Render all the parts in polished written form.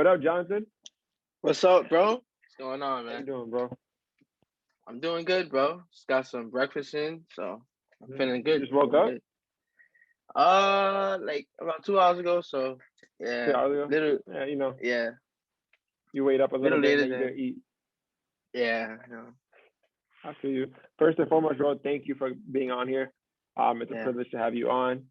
up, Jonathan? What's up, bro? What's going on, How you man? doing, bro? I'm doing good, bro. Just got some breakfast in, so I'm feeling You good. just woke Feeling up good. Like about 2 hours ago, so two yeah, hours ago? little, Yeah, yeah, you wait up a little little bit and later then you go than, eat. yeah, you know, I feel you. First and foremost, bro, thank you for being on here. It's a yeah, privilege to have you on.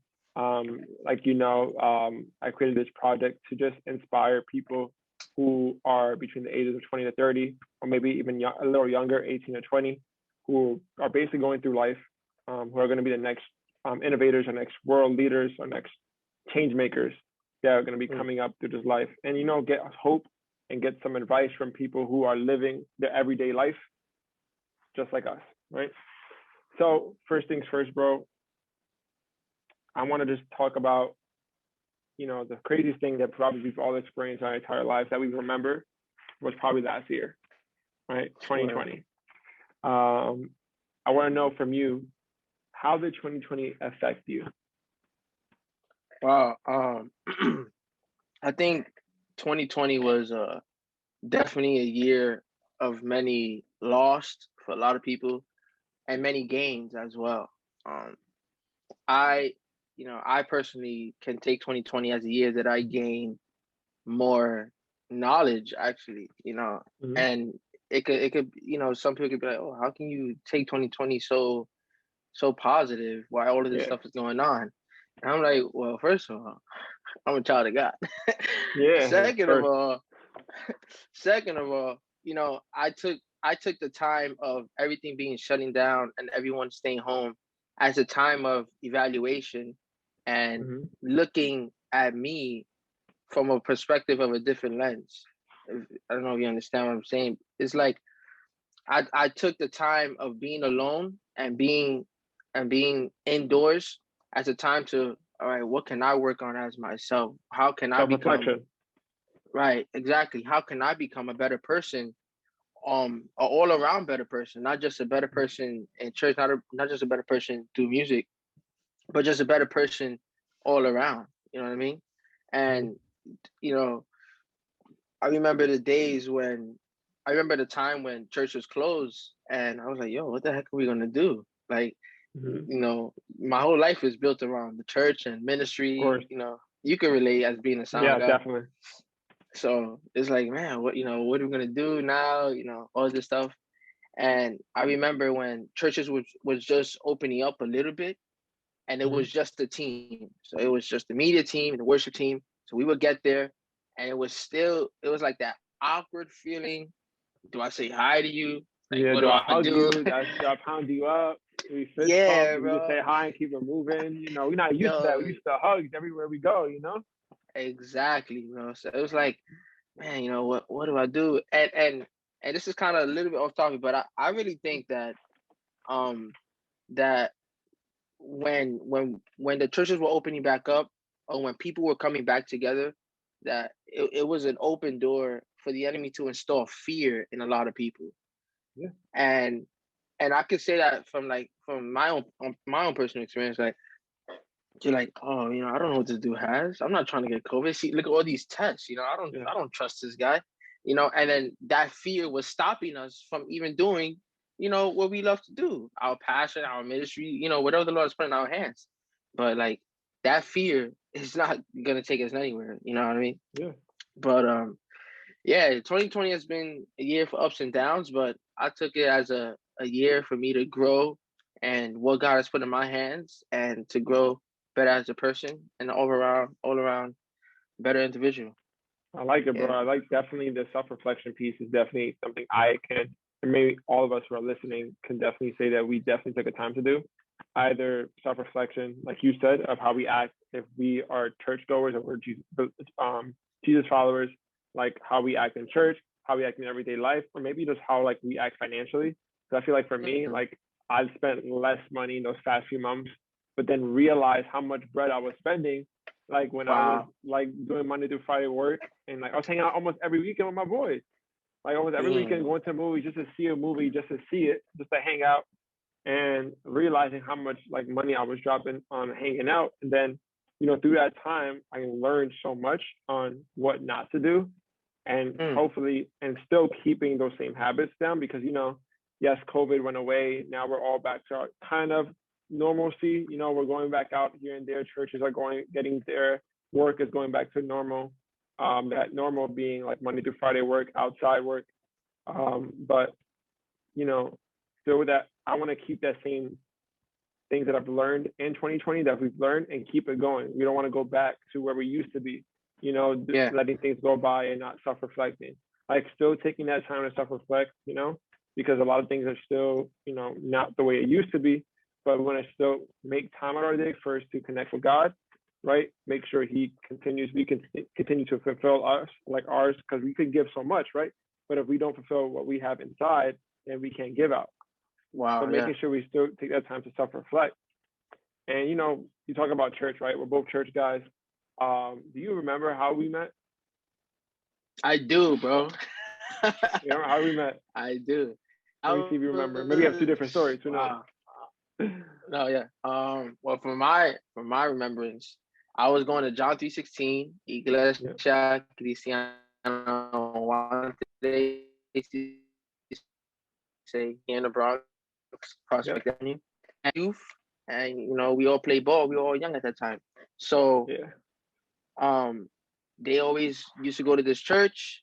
Like I created this project to just inspire people who are between the ages of 20 to 30, or maybe even a little younger, 18 to 20, who are basically going through life, who are going to be the next innovators, or next world leaders, or next change makers that are going to be mm, coming up through this life, and get hope and get some advice from people who are living their everyday life just like us, right? So first things first, bro. I want to just talk about, the craziest thing that probably we've all experienced our entire lives that we remember was probably last year, right? sure. 2020. I want to know from you, how did 2020 affect you? Wow. I think 2020 was definitely a year of many lost for a lot of people and many gains as well. Um, I, I personally can take 2020 as a year that I gained more knowledge actually, Mm-hmm. and it could, some people could be like, oh, how can you take 2020 so positive while all of this Yeah, stuff is going on? And I'm like, well, first of all, I'm a child of God. yeah, yeah. second of First, all second of all, I took the time of everything being shutting down and everyone staying home as a time of evaluation and mm-hmm. looking at me from a perspective of a different lens. I don't know if you understand what I'm saying. It's like I took the time of being alone and being indoors as a time to, all right, what can I work on as myself? How can I become Self-reflection. right? Exactly. How can I become a better person? A all around better person, not just a better person in church, not just a better person through music, but just a better person all around. You know what I mean? Mm-hmm. And you know, I remember the days when I remember the time when church was closed and I was like, yo, what the heck are we gonna do? Like, Mm-hmm. Of my whole life is built around the church and ministry. course. You can relate as being a sound Yeah, guy. definitely. So it's like, man, what are we gonna do now? All this stuff. And I remember when churches was just opening up a little bit and it Mm-hmm. was just the team. So it was just the media team and the worship team. So we would get there and it was like that awkward feeling. Do I say hi to you? Like, Yeah, what do do I I hug do? you? Do I pound you up? Do we fist bump? Yeah, Do we just bro. say hi and keep it moving? We're not used to that. Yo, We used to hugs everywhere we go. exactly, bro. So it was like, man, what do I do? And this is kind of a little bit off topic, but I really think that um that when the churches were opening back up or when people were coming back together, that it was an open door for the enemy to install fear in a lot of people. Yeah. And I could say that from my own personal experience, like you're like, oh, I don't know what this dude has. I'm not trying to get COVID. See, look at all these tests. I don't Yeah. I don't trust this guy. And then that fear was stopping us from even doing, what we love to do, our passion, our ministry, whatever the Lord has put in our hands. But like that fear is not gonna take us anywhere. You know what I mean? Yeah. But yeah, 2020 has been a year for ups and downs, but I took it as a year for me to grow and what God has put in my hands and to grow better as a person and all around better individual. I like it, bro. Yeah. I like definitely the self-reflection piece is definitely something and maybe all of us who are listening can definitely say that we definitely took a time to do. Either self-reflection, like you said, of how we act if we are churchgoers or we're Jesus followers, like how we act in church, how we act in everyday life, or maybe just how like we act financially. So I feel like for me, Mhm. like I've spent less money in those past few months, but then realized how much bread I was spending, like when I was Wow. like doing Monday through Friday work, and like I was hanging out almost every weekend with my boys, like almost every weekend Damn. going to a movie just to see a movie, just to see it, just to hang out, and realizing how much like money I was dropping on hanging out. And then, through that time, I learned so much on what not to do. and Mm. hopefully, and still keeping those same habits down because, yes, COVID went away. Now we're all back to our kind of normalcy. We're going back out here and there. Churches are getting their work is going back to normal. That normal being like Monday through Friday work, outside work. But, still that I want to keep that same things that I've learned in 2020 that we've learned and keep it going. We don't want to go back to where we used to be, Yeah. letting things go by and not self-reflecting. Like still taking that time to self-reflect, because a lot of things are still, not the way it used to be. But we want to still make time out of our day first to connect with God, right? Make sure we can continue to fulfill us like ours, because we could give so much, right? But if we don't fulfill what we have inside, then we can't give out. Wow. So making sure we still take that time to self-reflect. And you talk about church, right? We're both church guys. Do you remember how we met? I do, bro. You know how we met? I do. Let me see if you remember. Maybe you have two different stories. Who knows? Wow. No, yeah. Well, from my remembrance, I was going to John 3:16, Iglesia Cristiana say here in the Bronx, Prospect Avenue, and youth, and we all play ball. We were all young at that time, so they always used to go to this church,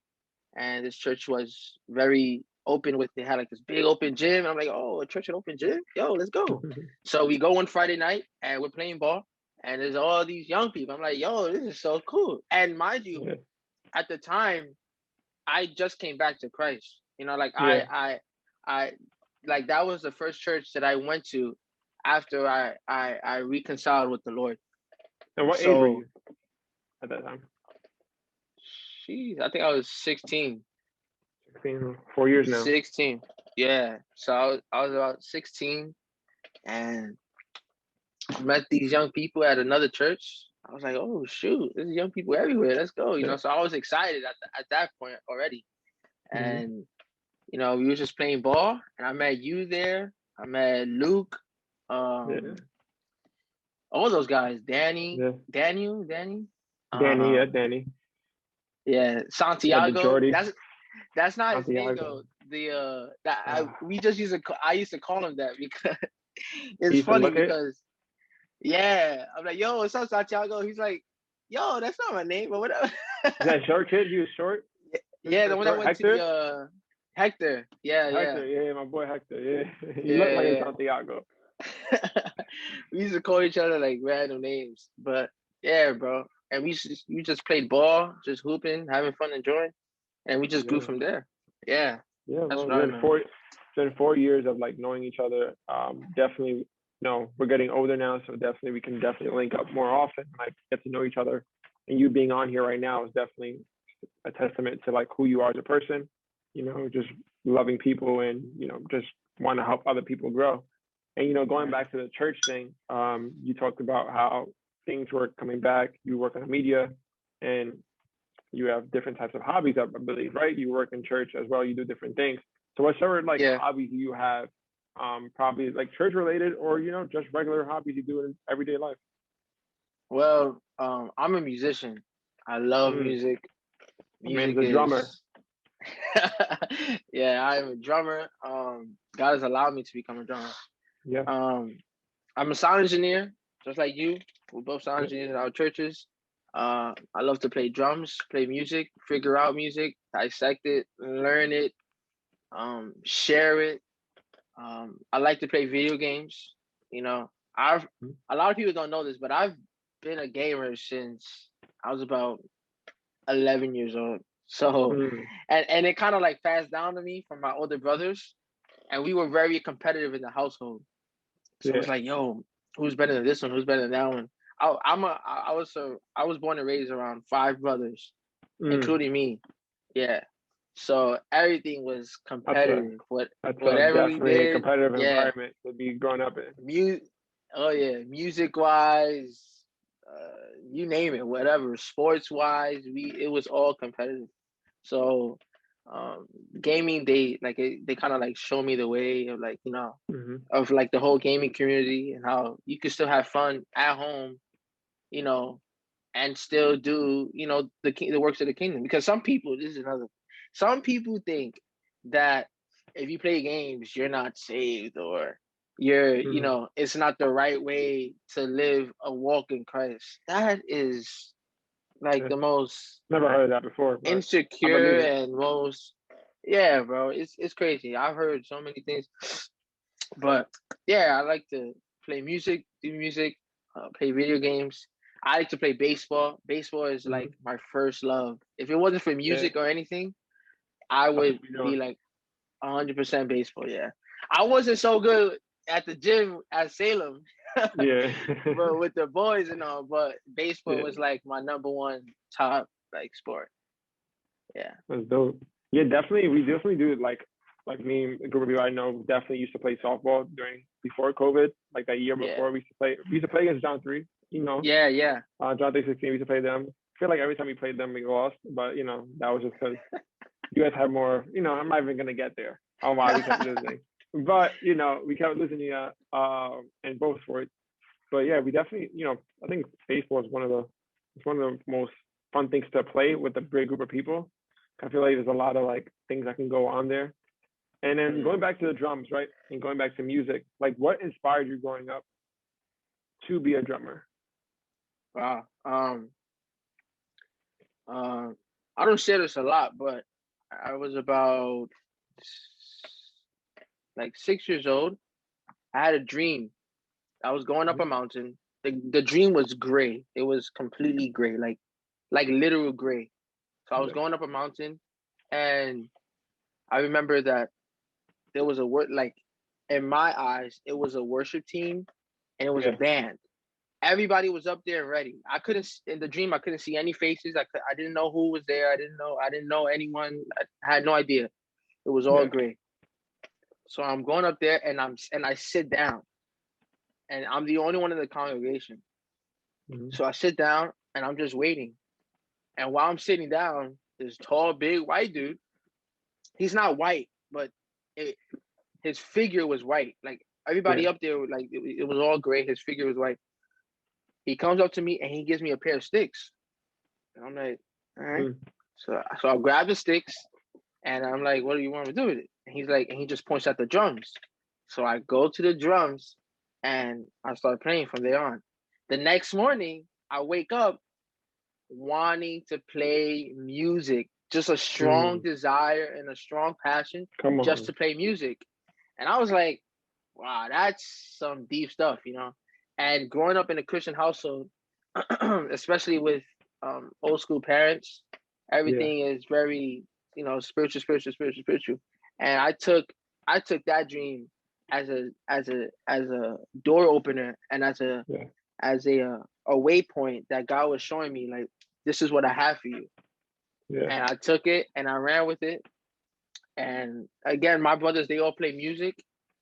and this church was very open with. They had like this big open gym. And I'm like, oh, a church at open gym? Yo, let's go. So we go one Friday night, and we're playing ball, and there's all these young people. I'm like, yo, this is so cool. And mind you, at the time, I just came back to Christ. I like that was the first church that I went to after I reconciled with the Lord. And what age were you at that time? Jeez, I think I was 16. 16, 4 years now. 16. Yeah. So I was about 16 and met these young people at another church. I was like, oh shoot, there's young people everywhere. Let's go. So I was excited at that point already. And we were just playing ball, and I met you there. I met Luke, all those guys. Danny, Danny. Danny. Yeah, Santiago. That's not his name Santiago. though. I used to call him that because it's funny because I'm like, yo, what's up, Santiago? He's like, yo, that's not my name, but whatever. Is that short kid? He was short. Yeah, the one that went Hector? to the Hector. Hector, yeah, my boy Hector. Yeah, he looked like a Santiago. We used to call each other like random names, but yeah, bro. And we just played ball, just hooping, having fun, enjoying, and we just grew from there. Yeah. Yeah, well, it's been 4 years of like knowing each other. Definitely, we're getting older now, so definitely we can definitely link up more often, like get to know each other. And you being on here right now is definitely a testament to like who you are as a person. Just loving people and just want to help other people grow. And going back to the church thing, you talked about how things were coming back. You work in the media, and you have different types of hobbies, I believe, right? You work in church as well. You do different things. So what sort of like hobbies do you have? Probably like church related, or just regular hobbies you do in everyday life. Well, I'm a musician. I love music. Music is a drummer. Yeah, I'm a drummer. God has allowed me to become a drummer. Yeah. I'm a sound engineer, just like you. We're both sound engineers in our churches. I love to play drums, play music, figure out music, dissect it, learn it, share it. I like to play video games. A lot of people don't know this, but I've been a gamer since I was about 11 years old. So, and it kind of like passed down to me from my older brothers, and we were very competitive in the household. So it was like, yo, who's better than this one? Who's better than that one? I was born and raised around 5 brothers, including me. Yeah. So everything was competitive. Whatever we did, a competitive environment to be growing up in. Music wise, you name it, whatever. Sports wise, it was all competitive. So, gaming, they kind of like show me the way of like of like the whole gaming community and how you can still have fun at home, and still do, the works of the kingdom. Because some people, this is another, some people think that if you play games, you're not saved, or it's not the right way to live a walk in Christ. That is like Yeah. the most Never heard of that before, but I insecure believe it. and most, yeah, bro. It's crazy. I've heard so many things, but yeah, I like to play music, do music, play video games. I like to play baseball. Baseball is like my first love. If it wasn't for Yeah, music or anything, I that's would what we're be doing. like 100% baseball. Yeah, I wasn't so good at the gym at Salem, Yeah. but with the boys and all. But baseball Yeah, was like my number one top like sport. Yeah. that's dope. Yeah, definitely. We definitely do like me, a group of people I know definitely used to play softball before COVID, like that year Yeah. before. We used to play against John 3, Yeah. Yeah. John 316. We used to play them. I feel like every time we played them, we lost, but that was just because you guys had more. I'm not even gonna get there on why we kept losing, but we kept losing in both sports. But yeah, we definitely, I think baseball is it's one of the most fun things to play with a big group of people. I feel like there's a lot of like things that can go on there. And then going back to the drums, right? And going back to music, like what inspired you growing up to be a drummer? Wow. I don't share this a lot, but I was about like 6 years old. I had a dream. I was going up a mountain. The dream was gray. It was completely gray, like literal gray. So I was Yeah, going up a mountain, and I remember that there was a word, like, in my eyes, it was a worship team, and it was a yeah, band. Everybody was up there ready. In the dream, I couldn't see any faces. I didn't know who was there. I didn't know anyone. I had no idea. It was all yeah. gray. So I'm going up there, and I sit down, and I'm the only one in the congregation. Mm-hmm. So I sit down, and I'm just waiting. And while I'm sitting down, this tall, big white dude. He's not white, but it, his figure was white. Like Yeah. everybody up there, like it was all gray. His figure was white. He comes up to me and he gives me a pair of sticks. And I'm like, all right. Mm. So I grab the sticks and I'm like, what do you want me to do with it? And he's like, and he just points at the drums. So I go to the drums and I start playing from there on. The next morning, I wake up wanting to play music, just a strong Mm. desire and a strong passion Come just on. to play music. And I was like, wow, that's some deep stuff. And growing up in a Christian household, especially with old school parents, Yeah. everything is very, spiritual, spiritual, spiritual, spiritual. And I took that dream as a door opener, and as a Yeah. as a uh, a waypoint that God was showing me, like, this is what I have for you. Yeah. And I took it and I ran with it. And again, my brothers, they all play music,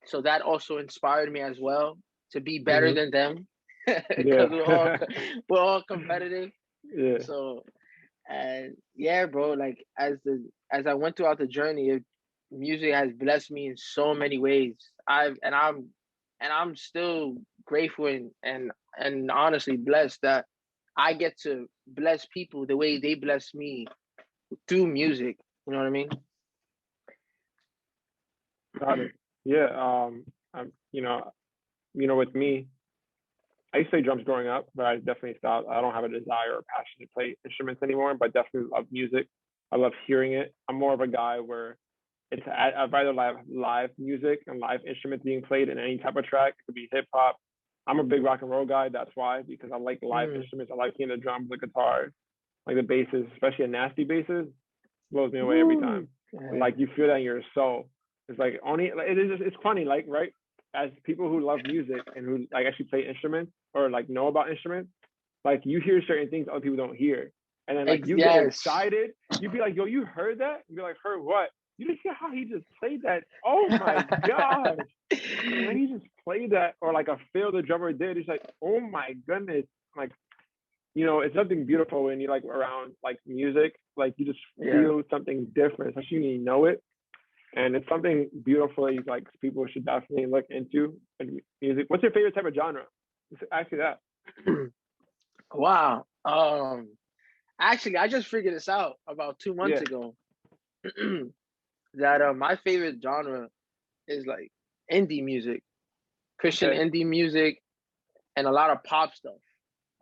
so that also inspired me as well to be better Mm-hmm. than them, because we're all Yeah. we're all competitive. Yeah. So, and yeah, bro, like as I went throughout the journey, music has blessed me in so many ways. I'm still grateful and honestly blessed that I get to bless people the way they bless me through music. You know what I mean? Got it. Yeah. With me, I used to play drums growing up, but I definitely stopped. I don't have a desire or passion to play instruments anymore, but definitely love music. I love hearing it. I'm more of a guy where I'd rather live music and live instruments being played in any type of track. It could be hip hop. I'm a big rock and roll guy. That's why, because I like live Mm, instruments. I like hearing the drums, the guitar, like the basses, especially a nasty basses, blows me away every woo. time. And like you feel that in your soul. It's like only like, it's funny, like right, as people who love music and who like actually play instruments or like know about instruments, like you hear certain things other people don't hear. And then like you get Yes. excited, you'd be like, yo, you heard that? You'd be like, heard what? You just hear how he just played that. Oh my gosh. And when he just played that, or like a feel the drummer did, it's like, oh my goodness. Like, it's something beautiful when you like around like music, like you just Yeah. feel something different, especially when you know it. And it's something beautifully like people should definitely look into in music. What's your favorite type of genre? Actually that. Wow. Actually, I just figured this out about 2 months Yeah. ago. That my favorite genre is like indie music, Christian Okay. indie music, and a lot of pop stuff.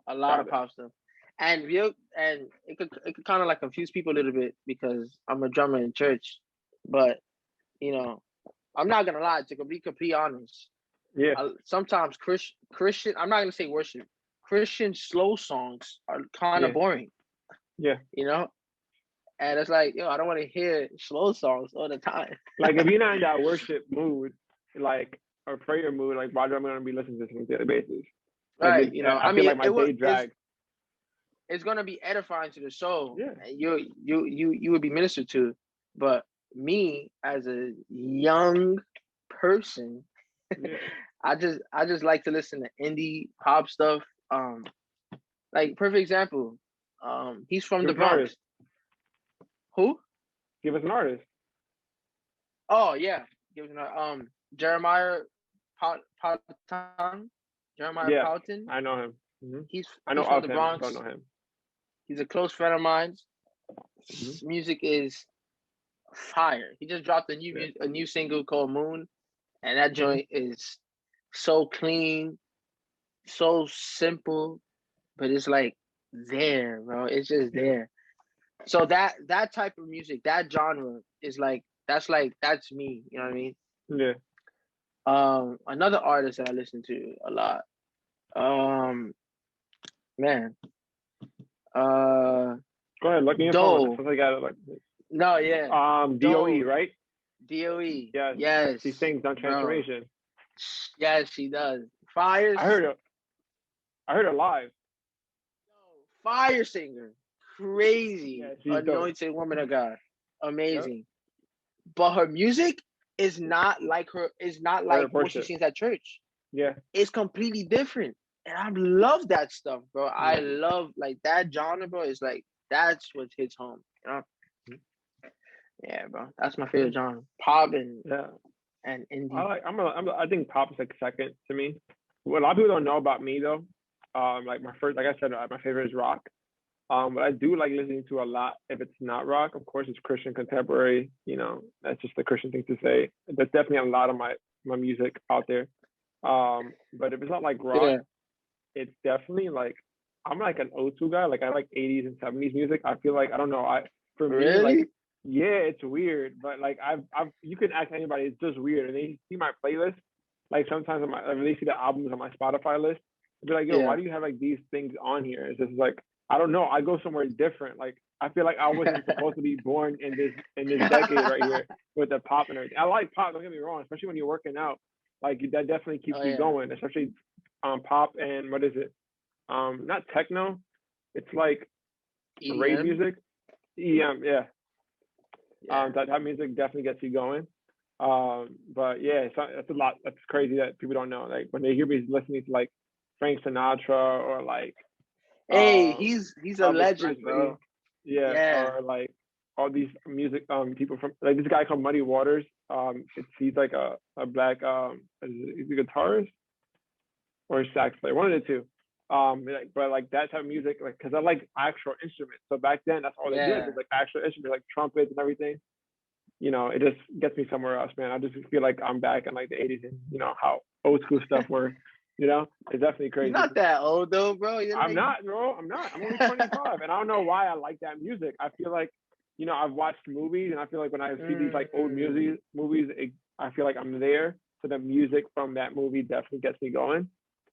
A lot Got of it. pop stuff. And it could kind of like confuse people a little bit because I'm a drummer in church, but you know I'm not gonna lie to be completely honest. Yeah. Sometimes Christian, I'm not gonna say worship. Christian slow songs are kind of Yeah. boring, Yeah. you know. And it's like, I don't want to hear slow songs all the time. Like if you're not in that worship mood, like or prayer mood, like why do I gonna be listening to this on a daily basis? Like Right? I I feel mean, like my day drags. it's gonna be edifying to the soul, Yeah. and you would be ministered to. But me as a young person, Yeah. I just like to listen to indie pop stuff. Like perfect example, he's from Give the us an artist. Bronx. Who? Give us an artist. Oh yeah, give it Jeremiah Powhatan. Jeremiah Yeah. Powhatan. I know him. He's I know he's from of the him. Don't Bronx. know him. He's a close friend of mine. hmm His music is fire. He just dropped Yeah. a new single called Moon, and that hmm joint is so clean, so simple, but it's like there, bro. It's just Yeah. there. So that type of music, that genre is that's me. You know what I mean? Yeah. Another artist that I listen to a lot. Um, man. Uh, Go ahead. Look at your phone. Doe. Something like that. Like No, yeah. DOE, Doe. right? DOE. Yes. Yes, She sings on bro. Transformation. Yes, she does. I heard Fires. it. I heard it live. Fire singer. Crazy. Yeah, she's dope. Anointed woman of God. Yep. Amazing. But her music is not like what she Worship. sings at church. Yeah. It's completely different. And I love that stuff, bro. I Yeah. love like that genre, bro. It's like that's what hits home. Yeah, bro. That's my Yeah. favorite genre. Pop and Yeah. and indie. I think pop is like second to me. What a lot of people don't know about me though, like like I said, my favorite is rock. But I do like listening to a lot. If it's not rock, of course, it's Christian contemporary. That's just the Christian thing to say. There's definitely a lot of my music out there. But if it's not like rock, Yeah. it's definitely like I'm like an old school guy. Like I like 80s and 70s music. I feel like I don't know. For me like Really? yeah, it's weird, but like I've you can ask anybody. It's just weird, and they see my playlist. Like sometimes when they see the albums on my Spotify list, they'll be like, "Yo, why Yeah. do you have like these things on here?" It's just like I don't know. I go somewhere different. Like I feel like I wasn't supposed to be born in this decade right here with the pop and everything. I like pop. Don't get me wrong, especially when you're working out. Like that definitely keeps Oh you yeah. going, especially pop and what is it? Not techno. It's like rave EDM. music. EM, yeah. Yeah. That music definitely gets you going. But yeah, it's a lot. That's crazy that people don't know. Like when they hear me listening to like Frank Sinatra or like Hey, um, he's a Elvis legend, Presley, bro. yeah, Yeah. or like all these music people from like this guy called Muddy Waters. He's like a black he's a guitarist or a sax player, one of the two. But like that type of music, like, cause I like actual instruments. So back then, that's all they did was Yeah. like actual instruments, like trumpets and everything. It just gets me somewhere else, man. I just feel like I'm back in like the 80s and how old school stuff were. It's definitely You're crazy. not that old though, bro. You're I'm like not, bro. I'm not. I'm only 25, and I don't know why I like that music. I feel like, I've watched movies, and I feel like when I see these like old movies, I feel like I'm there. So the music from that movie definitely gets me going.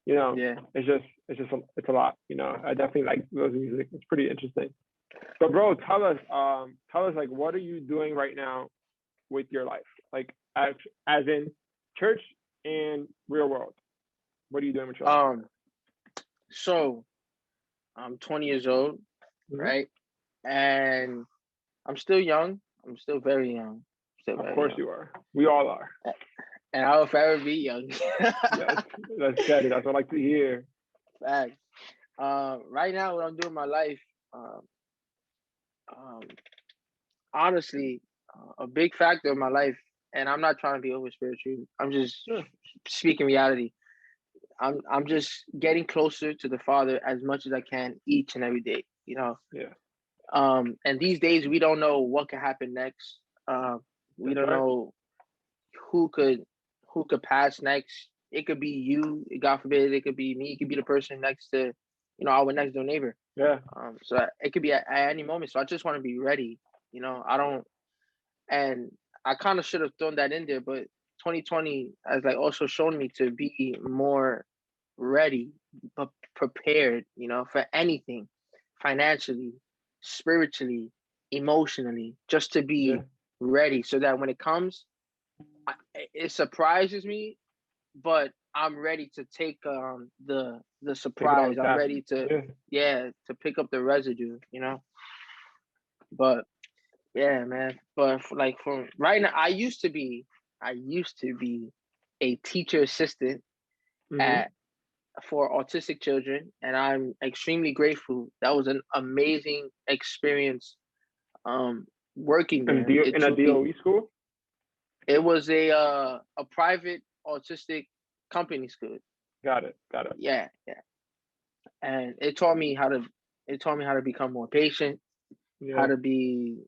yeah. It's a lot. I definitely like those music. It's pretty interesting. But bro, tell us like what are you doing right now with your life? Like as in church and real world. What are you doing with your life? Um. So I'm 20 years old, Mm-hmm. right? And I'm still young. I'm still very young. Still Of very course young. you are. We all are. And I will forever be young. Yes, that's good. That's what I like to hear. Facts. Right now, what I'm doing in my life, um, um, honestly, a big factor in my life, and I'm not trying to be over spiritual. I'm just Sure. speaking reality. I'm just getting closer to the Father as much as I can each and every day. Yeah. And these days we don't know what could happen next. We That's don't right. know who could pass next. It could be you, God forbid. It could be me. It could be the person next to, our next door neighbor. Yeah. So it could be at any moment. So I just want to be ready. I don't, and I kind of should have thrown that in there, but 2020 has like also shown me to be more ready, but prepared, for anything, financially, spiritually, emotionally, just to Yeah. be ready, so that when it comes, it surprises me, but I'm ready to take the Take it on surprise. the I'm tap. ready to Yeah. to pick up the residue. But yeah, man. But like from right now, I used to be a teacher assistant Mm-hmm. at for autistic children, and I'm extremely grateful. That was an amazing experience. Working there, it In a truly. DOE school. It was a private autistic company school. Got it. Got it. Yeah, yeah, and it taught me how to become more patient, how Yeah. to be,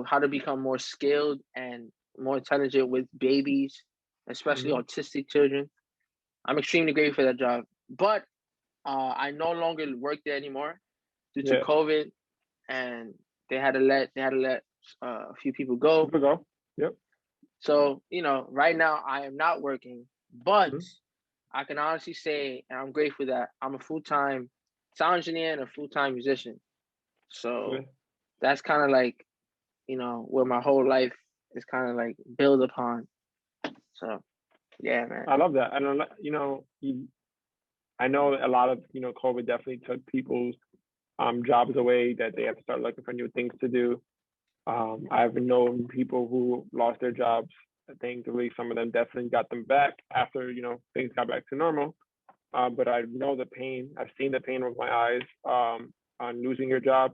how to become more skilled and more intelligent with babies, especially Mm-hmm. autistic children. I'm extremely grateful for that job, but I no longer work there anymore due to Yeah. COVID, and they had to let a few people go. People go. Yep. So right now I am not working, but Mm-hmm. I can honestly say, and I'm grateful that I'm a full-time sound engineer and a full-time musician. Yeah. So that's kind of like, where my whole life is kind of like built upon. So yeah, man. I love that. And I know a lot of COVID definitely took people's jobs away, that they have to start looking for new things to do. I've known people who lost their jobs. Thankfully, some of them definitely got them back after things got back to normal. But I know the pain. I've seen the pain with my eyes on losing your job,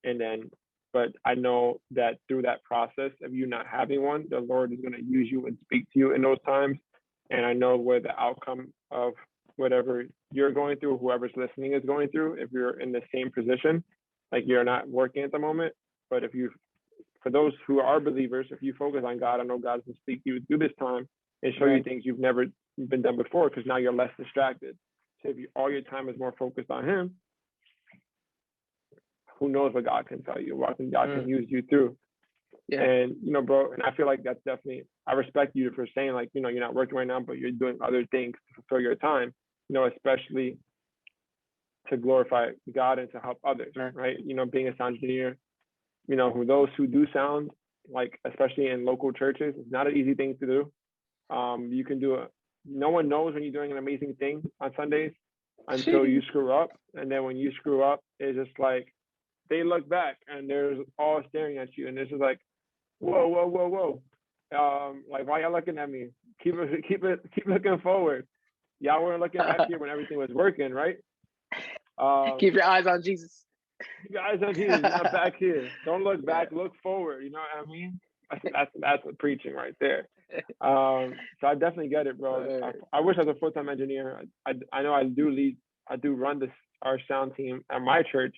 and then. But I know that through that process of you not having one, the Lord is going to use you and speak to you in those times. And I know where the outcome of whatever you're going through, whoever's listening is going through, if you're in the same position, like you're not working at the moment, but if you, for those who are believers, if you focus on God, I know God's going to speak to you through this time and show you Right. things you've never been done before, because now you're less distracted. So if all your time is more focused on Him, who knows what God can tell you, what God can use you through. Yeah. And bro, and I feel like that's definitely, I respect you for saying, like, you're not working right now, but you're doing other things to fulfill your time, especially to glorify God and to help others, right? Being a sound engineer, who those who do sound, like especially in local churches, it's not an easy thing to do. You can do it. No one knows when you're doing an amazing thing on Sundays until you screw up, and then when you screw up, it's just like they look back and they're all staring at you, and it's just like, whoa, whoa, whoa, whoa. Like, why y'all looking at me? Keep looking forward. Y'all weren't looking back here when everything was working, right? Keep your eyes on Jesus. You guys on Jesus, not back here. Don't look back, look forward. You know what I mean? That's the preaching right there. So I definitely get it, bro. I wish I was a full-time engineer. I know I do run our sound team at my church,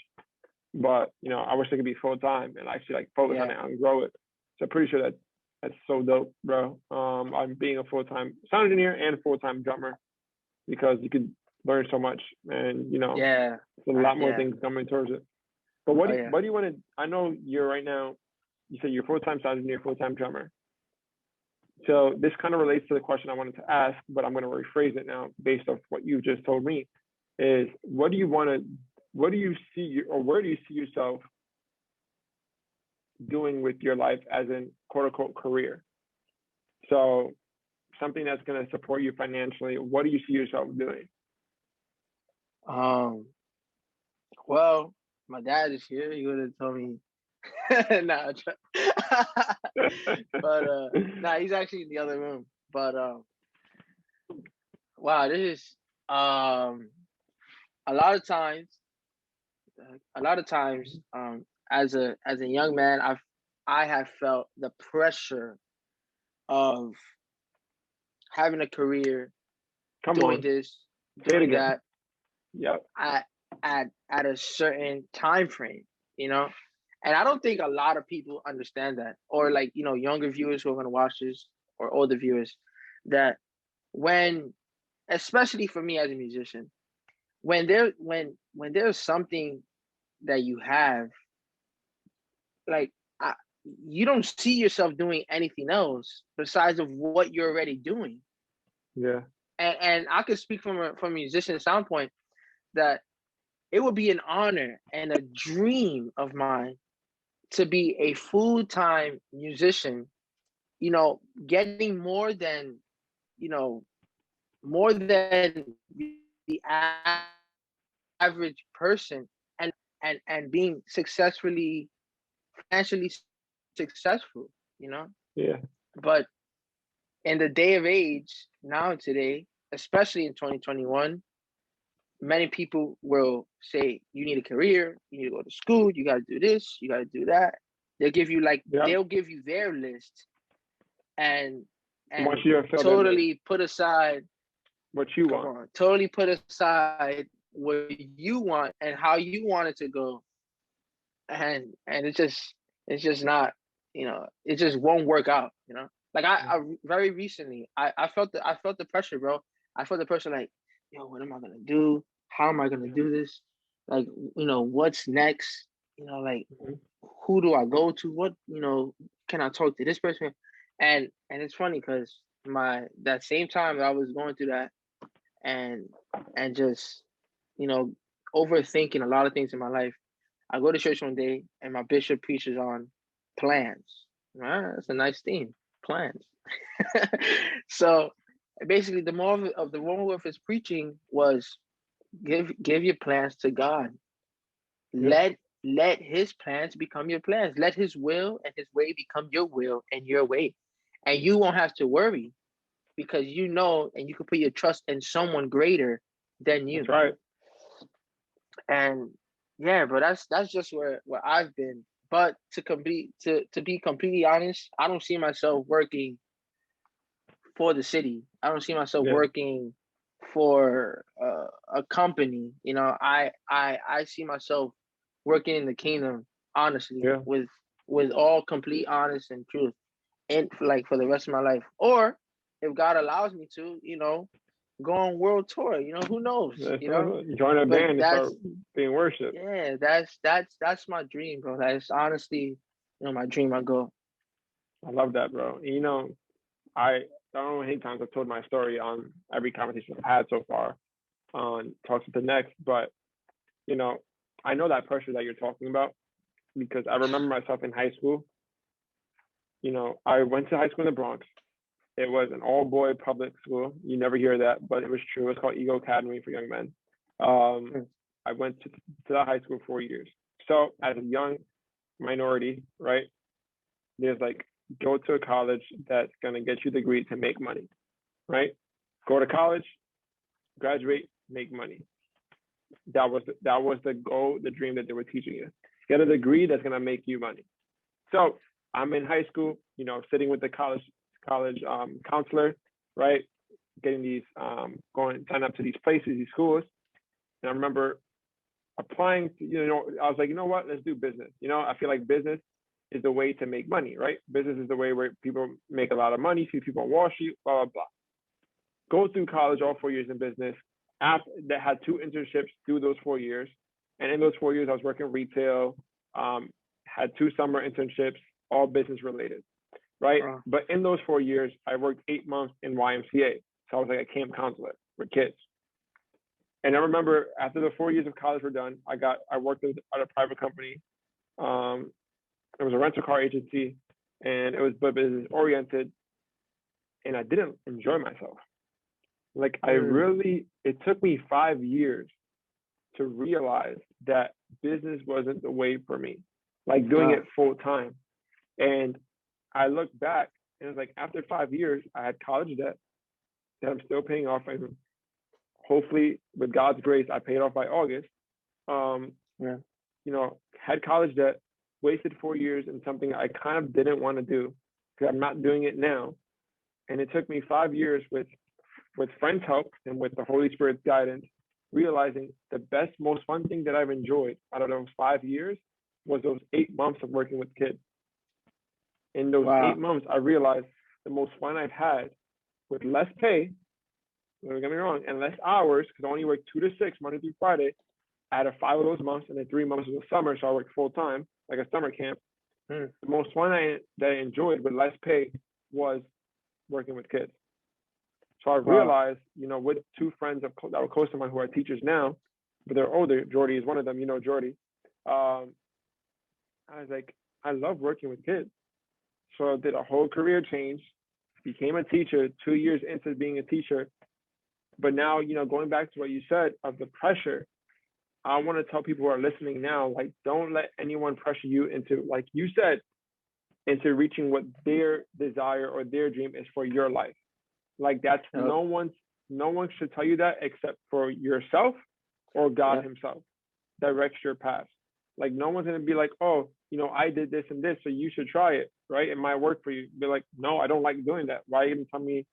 but I wish I could be full-time and actually like focus on it and grow it. So I'm pretty sure that's so dope, bro. I'm being a full-time sound engineer and full-time drummer, because you could learn so much, and there's a lot more things coming towards it. But what do you want to? I know you're right now. You said you're full-time sound engineer, full-time drummer. So this kind of relates to the question I wanted to ask, but I'm going to rephrase it now based off what you just told me. Is what do you want to? What do you see, or where do you see yourself doing with your life as in quote unquote career? So something that's going to support you financially. What do you see yourself doing? Well, my dad is here. He would have told me. Nah, but he's actually in the other room. But wow, this is a lot of times, as a young man, I have felt the pressure of having a career, doing this, Say it doing again. that Yep. at a certain time frame, you know. And I don't think a lot of people understand that, or like, you know, younger viewers who are going to watch this, or older viewers, that when, especially for me as a musician, when there's something that you have, like, you don't see yourself doing anything else besides of what you're already doing. Yeah. And I could speak from a musician standpoint that it would be an honor and a dream of mine to be a full-time musician, you know, getting more than, you know, more than the average person, and being successfully, financially successful, you know. Yeah. But in the day of age now today, especially in 2021, many people will say you need a career, you need to go to school, you got to do this, you got to do that. Yep. They'll give you their list, and Once and you fulfill that list, totally put aside, what you come want. on, totally put aside what you want and how you want it to go, and it's just not, you know, it just won't work out, you know. Like I very recently, I felt the pressure, bro. I felt the pressure, like, yo, what am I gonna do? How am I gonna do this? Like, you know, what's next? You know, like, Mhm. who do I go to? What, you know, can I talk to this person? And it's funny because that same time I was going through that, and just, you know, overthinking a lot of things in my life. I go to church one day and my bishop preaches on plans. That's a nice theme, plans. So basically, the moral of the moral of his preaching was give your plans to God. Yeah. Let his plans become your plans. Let his will and his way become your will and your way. And you won't have to worry, because you know, and you can put your trust in someone greater than That's you. right. And yeah, but that's just where I've been. But to be completely honest, I don't see myself working for the city. I don't see myself Yeah. working for a company. You know, I see myself working in the kingdom, honestly, Yeah. with all complete honest and truth, and like for the rest of my life. Or if God allows me to, you know, go on world tour. You know, who knows? That's You know, join a but band and start being worshipped. yeah, that's my dream, bro. That's honestly, you know, my dream, my goal. I love that, bro. You know, I don't know how many times I've told my story on every conversation I've had so far on Talks with the Next, but you know, I know that pressure that you're talking about because I remember myself in high school. You know, I went to high school in the Bronx. It was an all-boy public school. You never hear that, but it was true. It was called Eagle Academy for young men. Um, Mm. I went to that high school 4 years. So as a young minority, right, there's like go to a college that's gonna get you the degree to make money, right? Go to college, graduate, make money. That was the goal, the dream that they were teaching you. Get a degree that's gonna make you money. So I'm in high school, you know, sitting with the college counselor, right? Getting these going sign up to these places, these schools. And I remember applying to, you know, I was like, you know what, let's do business. You know, I feel like business is the way to make money, right? Business is the way where people make a lot of money, see people on Wall Street, blah, blah, blah. Go through college all 4 years in business. After that, had two internships through those 4 years. And in those 4 years, I was working retail, had two summer internships, all business related, right? Uh, But in those 4 years, I worked 8 months in YMCA. So I was like a camp counselor for kids. And I remember after the 4 years of college were done, I worked at a private company. Um, it was a rental car agency, and it was business oriented, and I didn't enjoy myself. Like mm, it took me 5 years to realize that business wasn't the way for me, like doing uh, it full time. And I look back and it's like after 5 years, I had college debt that I'm still paying off. And hopefully, with God's grace, I paid off by August. Um, yeah. you know, had college debt, wasted 4 years in something I kind of didn't want to do because I'm not doing it now. And it took me 5 years with with friends' help and with the Holy Spirit's guidance, realizing the best, most fun thing that I've enjoyed out of those 5 years was those 8 months of working with kids. In those Wow. 8 months, I realized the most fun I've had with less pay, don't get me wrong, and less hours, because I only worked 2 to 6, Monday through Friday, out of 5 of those months, and then 3 months was the summer, so I worked full time, like a summer camp. The most fun that I enjoyed with less pay was working with kids. So I realized, with 2 friends that were close to mine who are teachers now, but they're older. Jordy is one of them, Jordy. I was like, I love working with kids. So I did a whole career change, became a teacher 2 years into being a teacher. But now, going back to what you said of the pressure, I want to tell people who are listening now, like, don't let anyone pressure you into, like you said, into reaching what their desire or their dream is for your life. Like, that's no one should tell you that except for yourself or God himself directs your path. Like, no one's going to be like, oh, I did this and this, so you should try it, right? It might work for you. Be like, no, I don't like doing that. Why are you going to tell me,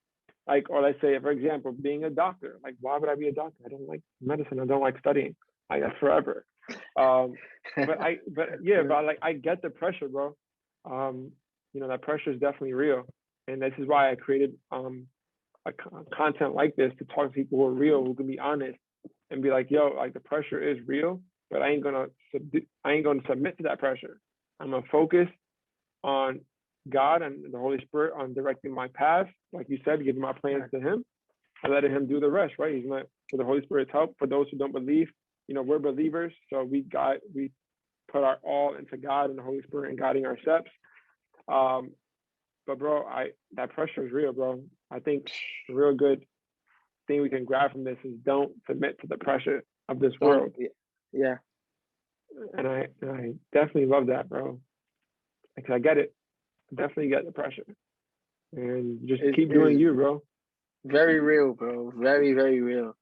like, or let's say, for example, being a doctor. Like, why would I be a doctor? I don't like medicine. I don't like studying. I got forever. But I get the pressure, bro. That pressure is definitely real. And this is why I created a content like this to talk to people who are real, who can be honest and be like, yo, like, the pressure is real, but I ain't gonna submit to that pressure. I'm gonna focus on God and the Holy Spirit on directing my path, like you said, giving my plans to Him and letting Him do the rest. Right? He's not, for the Holy Spirit's help. For those who don't believe, we're believers, so we put our all into God and the Holy Spirit and guiding our steps. But bro, that pressure is real, bro. I think the real good thing we can grab from this is don't submit to the pressure of this world. Yeah. And I definitely love that, bro. Because I get it. I definitely get the pressure. And just keep doing you, bro. Very real, bro. Very, very real.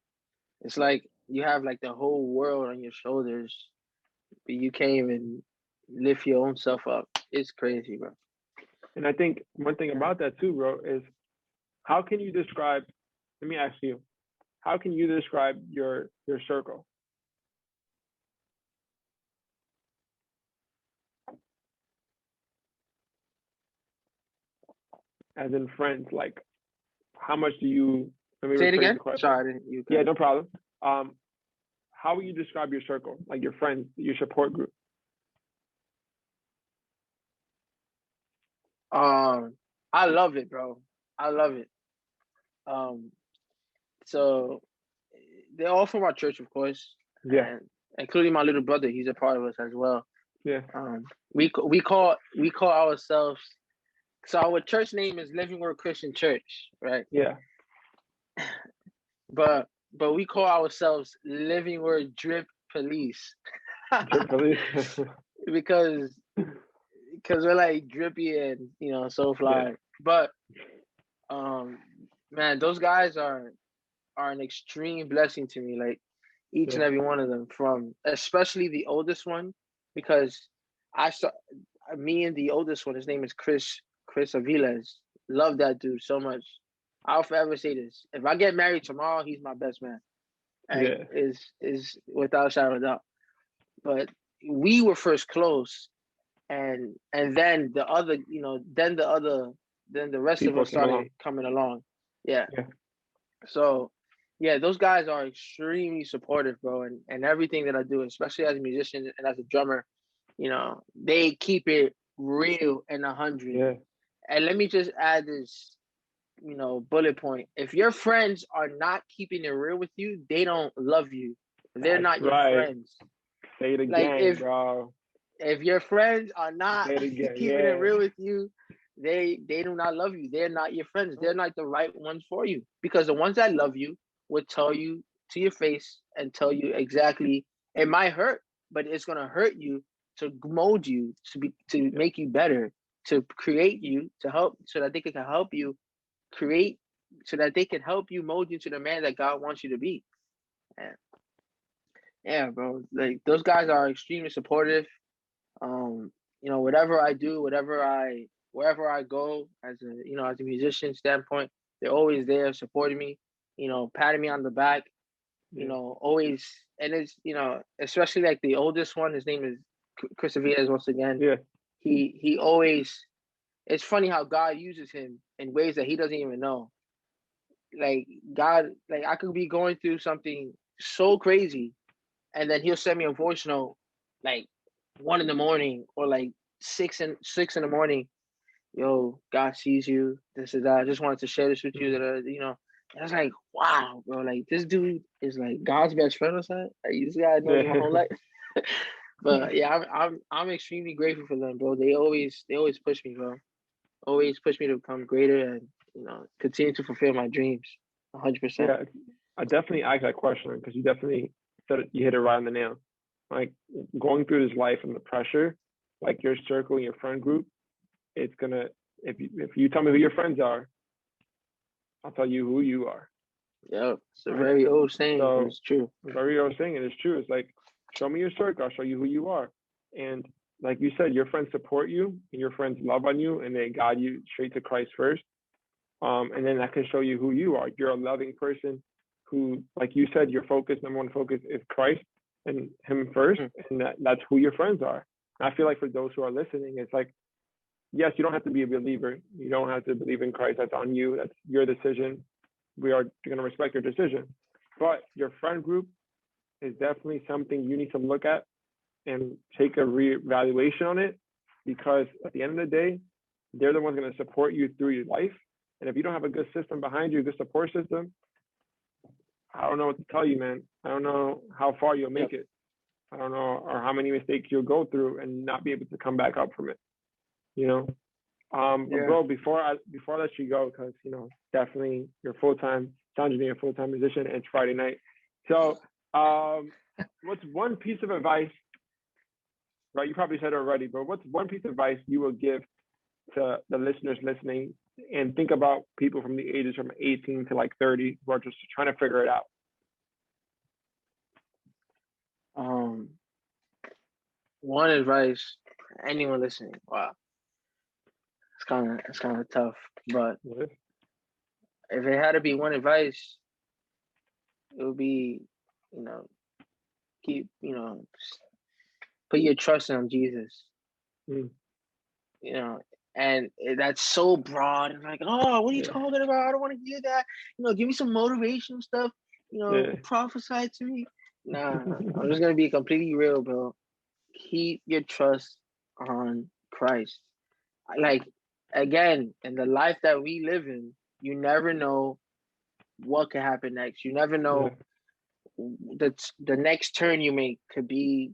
It's like you have like the whole world on your shoulders, but you can't even lift your own self up. It's crazy, bro. And I think one thing about that too, bro, is how can you describe, let me ask you, how can you describe your circle? As in friends, like, how much do you, let me say it again? Sorry, yeah, no problem. How will you describe your circle, like your friends, your support group? I love it, bro. I love it. So they're all from our church, of course. Yeah. And including my little brother, he's a part of us as well. Yeah. We call ourselves, so our church name is Living Word Christian Church, right? Yeah. But we call ourselves Living Word Drip Police. Drip Police. because we're like drippy and so fly. Yeah. But man, those guys are an extreme blessing to me. Like each and every one of them, from especially the oldest one, because me and the oldest one, his name is Chris Aviles. Love that dude so much. I'll forever say this: if I get married tomorrow, he's my best man. And is without a shadow of a doubt. But we were first close, and then the other, then the rest people of us started coming along. Yeah. So, yeah, those guys are extremely supportive, bro, and everything that I do, especially as a musician and as a drummer, they keep it real and 100. Yeah. And let me just add this, bullet point. If your friends are not keeping it real with you, they don't love you. They're not your friends. Say it again, bro. If your friends are not keeping it real with you, they do not love you. They're not your friends. They're not the right ones for you. Because the ones that love you would tell you to your face and tell you exactly. It might hurt, but it's gonna hurt you to mold you to make you better, to create you, to help, so that they can help you create, so that they can help you mold you to the man that God wants you to be. And yeah, bro, like those guys are extremely supportive. Whatever I do, wherever I go, as a musician standpoint, they're always there supporting me. patting me on the back, Yeah. always. And it's, especially like the oldest one, his name is Chris Aviles once again. Yeah. He always, it's funny how God uses him in ways that he doesn't even know. Like God, like I could be going through something so crazy, and then he'll send me a voice note like 1 in the morning or like six in the morning. Yo, God sees you. This is that. I just wanted to share this with you. And I was like, wow, bro. Like this dude is like God's best friend or something. Like, this guy knows my whole life. But yeah, I'm extremely grateful for them, bro. They always push me, bro. Always push me to become greater and continue to fulfill my dreams. 100%. Yeah, I definitely asked that question because you definitely said it, you hit it right on the nail. Like going through this life and the pressure, like your circle and your friend group, it's gonna if you tell me who your friends are, I'll tell you who you are. Yeah, it's a Right? very old saying, but So it's true. very old saying, and it's true. It's like show me your circle, I'll show you who you are. And like you said, your friends support you and your friends love on you and they guide you straight to Christ first. And then that can show you who you are. You're a loving person who, like you said, your focus, number one focus is Christ and Him first, and that's who your friends are. And I feel like for those who are listening, it's like, yes, you don't have to be a believer. You don't have to believe in Christ. That's on you. That's your decision. We are going to respect your decision. But your friend group is definitely something you need to look at and take a reevaluation on it, because at the end of the day, they're the ones going to support you through your life. And if you don't have a good system behind you, a good support system, I don't know what to tell you, man. I don't know how far you'll make it. I don't know, or how many mistakes you'll go through and not be able to come back up from it. But bro, before I let you go, because definitely you're full time, sounds like you're a full time musician, and it's Friday night. So, what's one piece of advice? Right, you probably said it already, but what's one piece of advice you will give to the listeners listening, and think about people from the ages from 18 to like 30 who are just trying to figure it out? One advice for anyone listening. Wow, it's kind of tough, but if it had to be one advice, it would be, keep, put your trust in Jesus. And that's so broad. And like, oh, what are you talking about? I don't want to hear that. Give me some motivational stuff. Prophesy to me. Nah, I'm just gonna be completely real, bro. Keep your trust on Christ. Like, again, in the life that we live in, you never know what could happen next. You never know the next turn you make could be,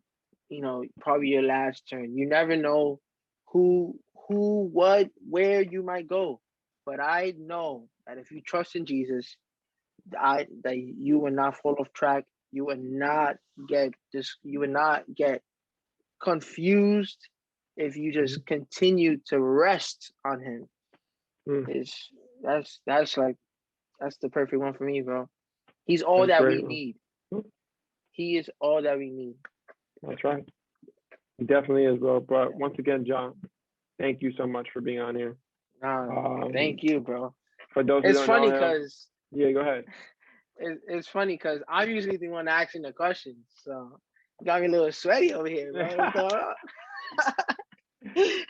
probably your last turn. You never know who, what, where you might go. But I know that if you trust in Jesus, that you will not fall off track. You will not get confused if you just continue to rest on Him. That's the perfect one for me, bro. He's all that we need. He is all that we need. That's right. He definitely is, bro. But once again, John, thank you so much for being on here. Thank you, bro. For those who don't know him, because go ahead. It's funny because I'm usually the one asking the questions, so you got me a little sweaty over here, bro.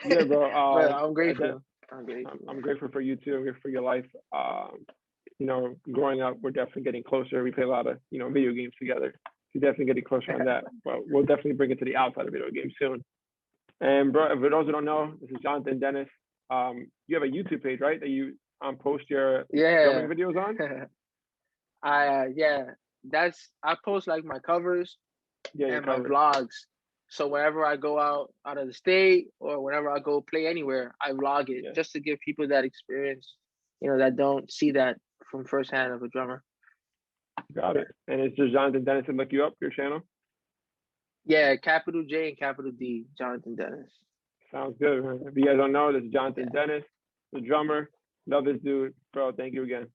Yeah, bro. But I'm grateful. I'm grateful for you too. I'm grateful for your life. Growing up, we're definitely getting closer. We play a lot of video games together. We're definitely getting closer on that. But we'll definitely bring it to the outside of video games soon. And bro, for those who don't know, this is Jonathan Denis. You have a YouTube page, right? That you post your drumming videos on. I post like my covers and my vlogs. So whenever I go out of the state or whenever I go play anywhere, I vlog it just to give people that experience, that don't see that from firsthand of a drummer. Got it. And it's just Jonathan Denis to look you up, your channel? Yeah, capital J and capital D, Jonathan Denis. Sounds good, man. If you guys don't know, this is Jonathan Denis, the drummer. Love this dude. Bro, thank you again.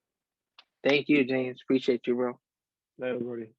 Thank you, James. Appreciate you, bro. Later, everybody.